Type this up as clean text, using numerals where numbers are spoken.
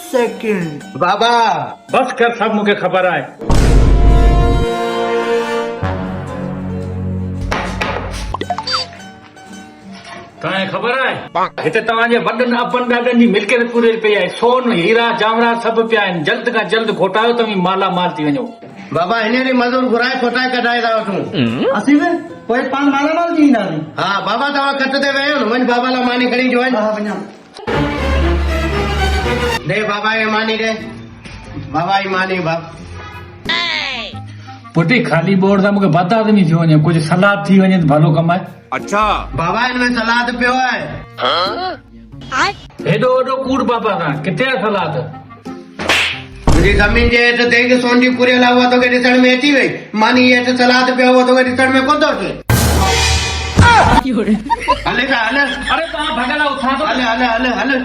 Second. बाबा बस कर, सब मूंखे ख़बर आहे। तव्हांखे ख़बर आहे हिते तव्हांजे वॾनि अपन ॾाॾनि जी मिल्कियत पूरी पई आहे। सोन हीरा जामरात सभु पिया आहिनि। जल्द खां जल्द घोटायो तव्हीं माला माल थी वञो। बाबा हिन मज़दूर घुराए खोटाए कढाए था वठूं। असीं बि पोइ पाण मालामाल थी ईंदासीं। हा बाबा तव्हां कट ते वियो न, वञ बाबा लाइ मानी खणी अचो। हा वञा। दे बाबा ये मानी दे, बाबा जी मानी बाप। पुटी खाली बोर्ड सां मूंखे बता आदमी थी वञे, कुझु सलाद थी वञे त भलो कमु आहे। अच्छा बाबा हिनमें सलाद पियो आहे। हेॾो वॾो कूड़ बाबा सां किथे आहे सलाद? मुंहिंजी ज़मीन जे हेठि देंग सोन जी पुरियल आहे, उहा तोखे ॾिसण में अची वई। मानी हेठि सलाद पियो, उहो तोखे ॾिसण में कोन थो अचे। हले था हले, अरे तव्हां भॻल आहियो, छा थो हले हले हले हले।